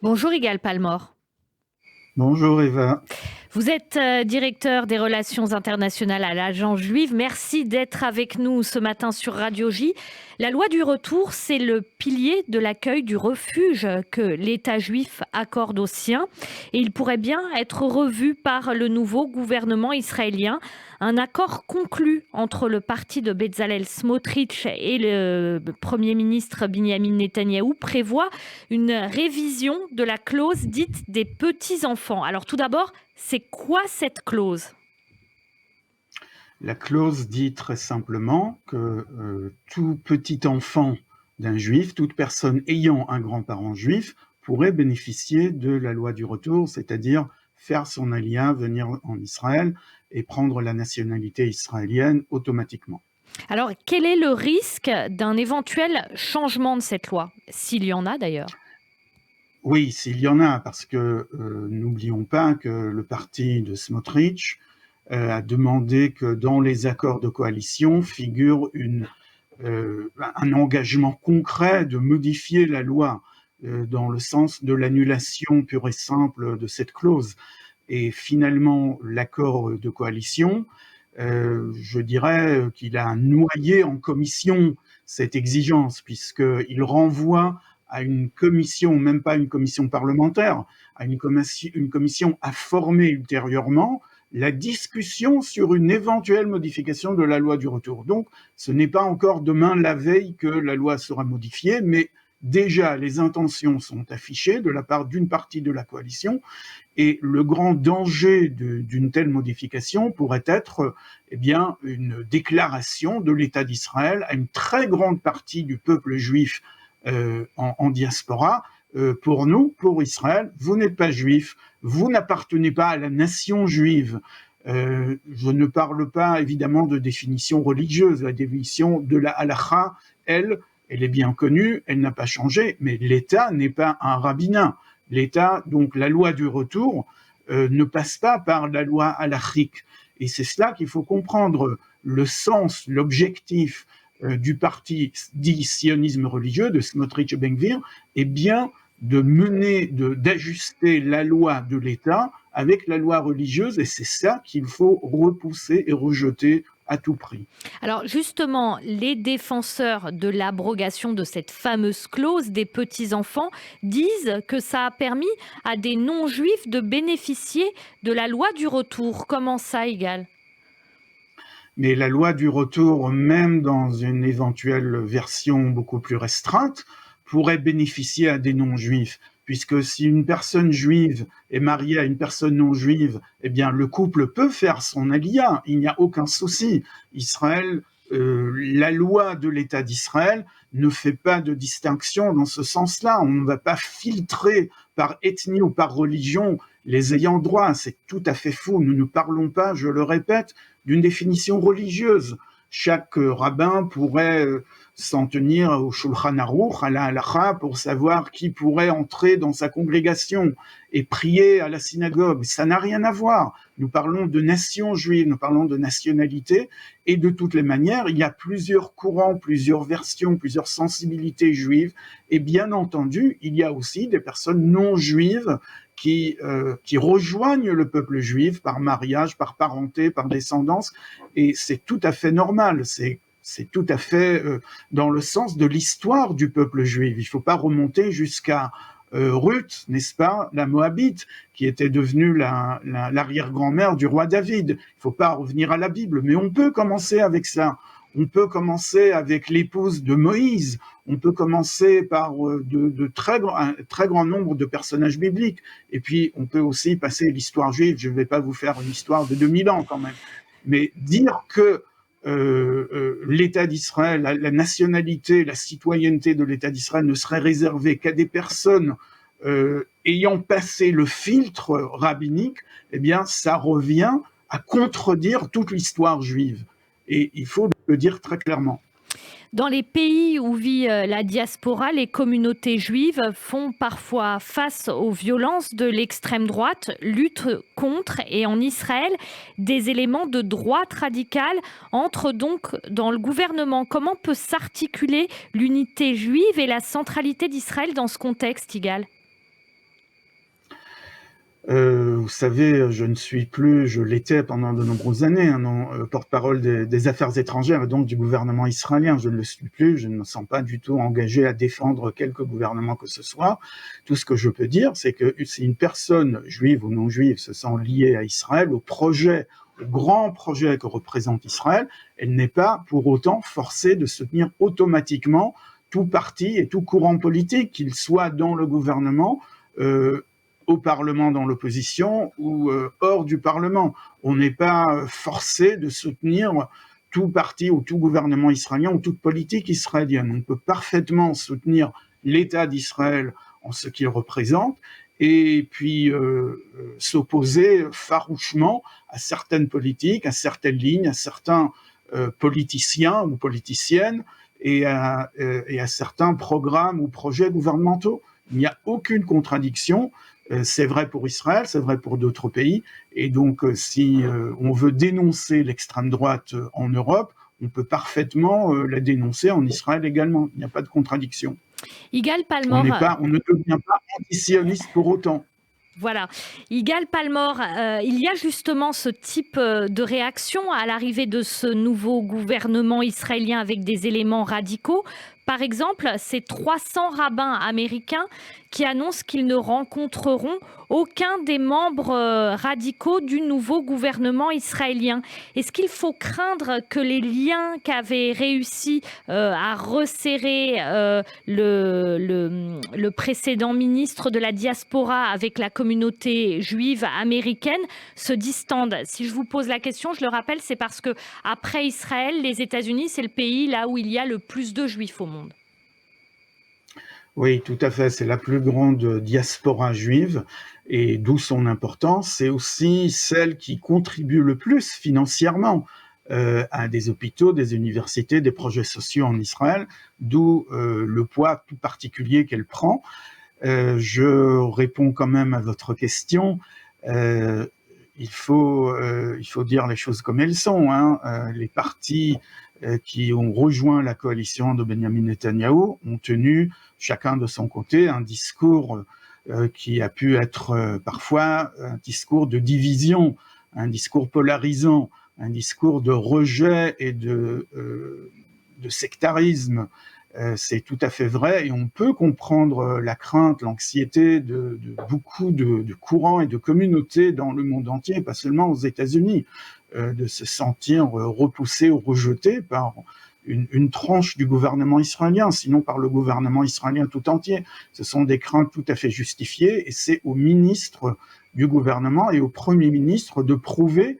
Bonjour Igal Palmore. Bonjour Eva. Vous êtes directeur des relations internationales à l'Agence juive. Merci d'être avec nous ce matin sur Radio J. La loi du retour, c'est le pilier de l'accueil du refuge que l'État juif accorde aux siens. Et il pourrait bien être revu par le nouveau gouvernement israélien. Un accord conclu entre le parti de Bezalel Smotrich et le Premier ministre Binyamin Netanyahou prévoit une révision de la clause dite des petits-enfants. Alors tout d'abord, c'est quoi cette clause ? La clause dit très simplement que tout petit enfant d'un juif, toute personne ayant un grand-parent juif, pourrait bénéficier de la loi du retour, c'est-à-dire faire son alia, venir en Israël et prendre la nationalité israélienne automatiquement. Alors, quel est le risque d'un éventuel changement de cette loi, s'il y en a d'ailleurs ? Oui, s'il y en a, parce que n'oublions pas que le parti de Smotrich a demandé que dans les accords de coalition figure un engagement concret de modifier la loi dans le sens de l'annulation pure et simple de cette clause. Et finalement, l'accord de coalition, je dirais qu'il a noyé en commission cette exigence, puisqu'il renvoie à une commission, même pas une commission parlementaire, à une commission à former ultérieurement la discussion sur une éventuelle modification de la loi du retour. Donc, ce n'est pas encore demain la veille que la loi sera modifiée, mais déjà les intentions sont affichées de la part d'une partie de la coalition, et le grand danger d'une telle modification pourrait être une déclaration de l'État d'Israël à une très grande partie du peuple juif en diaspora. Pour nous, pour Israël, vous n'êtes pas juif, vous n'appartenez pas à la nation juive. Je ne parle pas évidemment de définition religieuse. La définition de la halakha, elle est bien connue, elle n'a pas changé, mais l'État n'est pas un rabbinat. L'État, donc la loi du retour, ne passe pas par la loi halachique. Et c'est cela qu'il faut comprendre. Le sens, l'objectif du parti dit sionisme religieux, de Smotrich et Ben Gvir, est bien d'ajuster la loi de l'État avec la loi religieuse, et c'est ça qu'il faut repousser et rejeter à tout prix. Alors justement, les défenseurs de l'abrogation de cette fameuse clause des petits-enfants disent que ça a permis à des non-juifs de bénéficier de la loi du retour. Comment ça, Igal ? Mais la loi du retour, même dans une éventuelle version beaucoup plus restreinte, pourrait bénéficier à des non-juifs, puisque si une personne juive est mariée à une personne non-juive, eh bien le couple peut faire son alia, il n'y a aucun souci. Israël, la loi de l'État d'Israël ne fait pas de distinction dans ce sens-là. On ne va pas filtrer par ethnie ou par religion les ayants droit. C'est tout à fait faux. Nous ne parlons pas, je le répète, d'une définition religieuse. Chaque rabbin pourrait s'en tenir au Shulchan Aruch, à la halakha, pour savoir qui pourrait entrer dans sa congrégation et prier à la synagogue. Ça n'a rien à voir. Nous parlons de nation juive, nous parlons de nationalité, et de toutes les manières, il y a plusieurs courants, plusieurs versions, plusieurs sensibilités juives, et bien entendu, il y a aussi des personnes non juives qui rejoignent le peuple juif par mariage, par parenté, par descendance, et c'est tout à fait normal, c'est tout à fait dans le sens de l'histoire du peuple juif. Il ne faut pas remonter jusqu'à Ruth, n'est-ce pas, la Moabite, qui était devenue l'arrière-grand-mère du roi David. Il ne faut pas revenir à la Bible, mais on peut commencer avec ça. On peut commencer avec l'épouse de Moïse. On peut commencer par un très grand nombre de personnages bibliques. Et puis, on peut aussi passer l'histoire juive. Je ne vais pas vous faire une histoire de 2000 ans quand même. Mais dire que l'État d'Israël, la nationalité, la citoyenneté de l'État d'Israël ne serait réservée qu'à des personnes ayant passé le filtre rabbinique, eh bien, ça revient à contredire toute l'histoire juive. Et il faut le dire très clairement. Dans les pays où vit la diaspora, les communautés juives font parfois face aux violences de l'extrême droite, luttent contre, et en Israël, des éléments de droite radicale entrent donc dans le gouvernement. Comment peut s'articuler l'unité juive et la centralité d'Israël dans ce contexte, Igal ? Vous savez, je ne suis plus, je l'étais pendant de nombreuses années, porte-parole des affaires étrangères et donc du gouvernement israélien. Je ne le suis plus, je ne me sens pas du tout engagé à défendre quelque gouvernement que ce soit. Tout ce que je peux dire, c'est que si une personne juive ou non juive se sent liée à Israël, au grand projet que représente Israël, elle n'est pas pour autant forcée de soutenir automatiquement tout parti et tout courant politique, qu'il soit dans le gouvernement, au Parlement dans l'opposition ou hors du Parlement. On n'est pas forcé de soutenir tout parti ou tout gouvernement israélien ou toute politique israélienne. On peut parfaitement soutenir l'État d'Israël en ce qu'il représente et puis s'opposer farouchement à certaines politiques, à certaines lignes, à certains politiciens ou politiciennes et à certains programmes ou projets gouvernementaux. Il n'y a aucune contradiction. C'est vrai pour Israël, c'est vrai pour d'autres pays. Et donc, si on veut dénoncer l'extrême droite en Europe, on peut parfaitement la dénoncer en Israël également. Il n'y a pas de contradiction. Yigal Palmore. On ne devient pas antisioniste pour autant. Voilà. Yigal Palmore, il y a justement ce type de réaction à l'arrivée de ce nouveau gouvernement israélien avec des éléments radicaux. Par exemple, ces 300 rabbins américains qui annoncent qu'ils ne rencontreront aucun des membres radicaux du nouveau gouvernement israélien. Est-ce qu'il faut craindre que les liens qu'avait réussi à resserrer le précédent ministre de la diaspora avec la communauté juive américaine se distendent? Si je vous pose la question, je le rappelle, c'est parce que après Israël, les États-Unis, c'est le pays là où il y a le plus de juifs au monde. Oui, tout à fait. C'est la plus grande diaspora juive et d'où son importance. C'est aussi celle qui contribue le plus financièrement à des hôpitaux, des universités, des projets sociaux en Israël, d'où le poids tout particulier qu'elle prend. Je réponds quand même à votre question. Il faut dire les choses comme elles sont. Les partis qui ont rejoint la coalition de Benjamin Netanyahou ont tenu chacun de son côté un discours qui a pu être parfois un discours de division, un discours polarisant, un discours de rejet et de sectarisme. C'est tout à fait vrai et on peut comprendre la crainte, l'anxiété de beaucoup de courants et de communautés dans le monde entier, pas seulement aux États-Unis, de se sentir repoussé ou rejeté par une tranche du gouvernement israélien, sinon par le gouvernement israélien tout entier. Ce sont des craintes tout à fait justifiées et c'est au ministre du gouvernement et au Premier ministre de prouver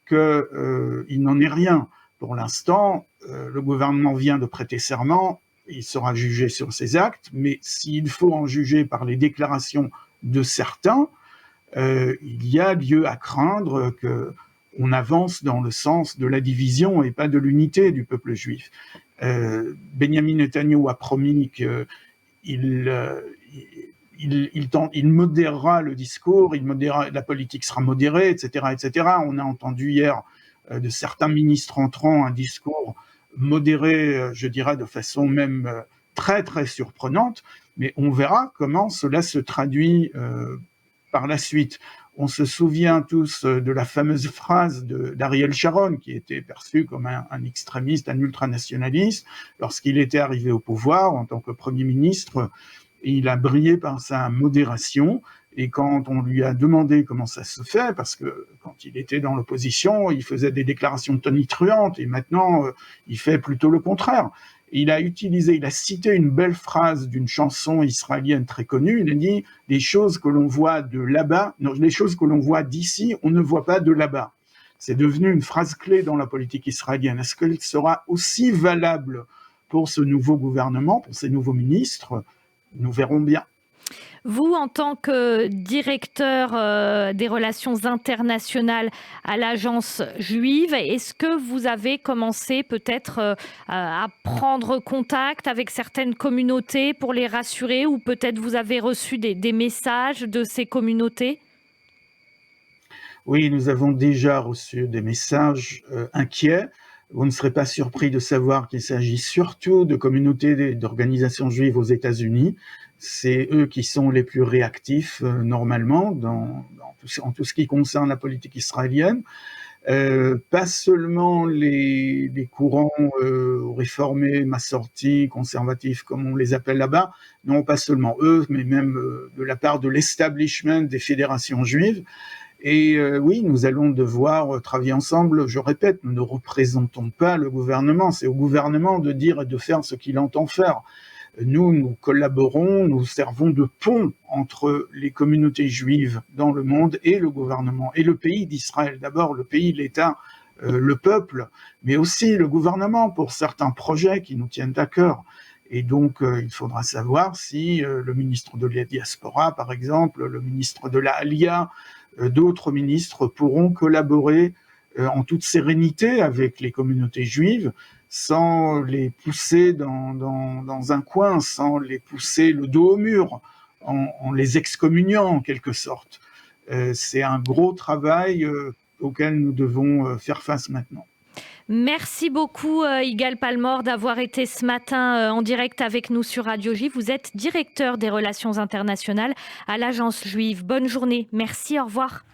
qu'il n'en est rien. Pour l'instant, le gouvernement vient de prêter serment, il sera jugé sur ses actes, mais s'il faut en juger par les déclarations de certains, il y a lieu à craindre qu'on avance dans le sens de la division et pas de l'unité du peuple juif. Benjamin Netanyahou a promis qu'il modérera le discours, la politique sera modérée, etc., etc. On a entendu hier de certains ministres entrants un discours modéré, je dirais, de façon même très, très surprenante, mais on verra comment cela se traduit par la suite. On se souvient tous de la fameuse phrase d'Ariel Sharon, qui était perçu comme un extrémiste, un ultranationaliste. Lorsqu'il était arrivé au pouvoir en tant que Premier ministre, il a brillé par sa modération. Et quand on lui a demandé comment ça se fait, parce que quand il était dans l'opposition, il faisait des déclarations tonitruantes, et maintenant, il fait plutôt le contraire. Il a cité une belle phrase d'une chanson israélienne très connue. Il a dit « les choses que l'on voit de là-bas, non, les choses que l'on voit d'ici, on ne voit pas de là-bas ». C'est devenu une phrase clé dans la politique israélienne. Est-ce qu'elle sera aussi valable pour ce nouveau gouvernement, pour ces nouveaux ministres? Nous verrons bien. Vous, en tant que directeur des relations internationales à l'Agence juive, est-ce que vous avez commencé peut-être à prendre contact avec certaines communautés pour les rassurer, ou peut-être vous avez reçu des messages de ces communautés? Oui, nous avons déjà reçu des messages inquiets. Vous ne serez pas surpris de savoir qu'il s'agit surtout de communautés d'organisations juives aux États-Unis. C'est eux qui sont les plus réactifs normalement en tout ce qui concerne la politique israélienne. Pas seulement les courants réformés, massortis, conservatifs, comme on les appelle là-bas, non pas seulement eux, mais même de la part de l'establishment des fédérations juives. Et oui, nous allons devoir travailler ensemble. Je répète, nous ne représentons pas le gouvernement. C'est au gouvernement de dire et de faire ce qu'il entend faire. Nous collaborons, nous servons de pont entre les communautés juives dans le monde et le gouvernement, et le pays d'Israël. D'abord, le pays, l'État, le peuple, mais aussi le gouvernement pour certains projets qui nous tiennent à cœur. Et donc, il faudra savoir si le ministre de la Diaspora, par exemple, le ministre de la Aliyah, d'autres ministres pourront collaborer en toute sérénité avec les communautés juives, sans les pousser dans un coin, sans les pousser le dos au mur, en les excommuniant en quelque sorte. C'est un gros travail auquel nous devons faire face maintenant. Merci beaucoup, Yigal Palmore, d'avoir été ce matin en direct avec nous sur Radio J. Vous êtes directeur des relations internationales à l'Agence juive. Bonne journée. Merci, au revoir.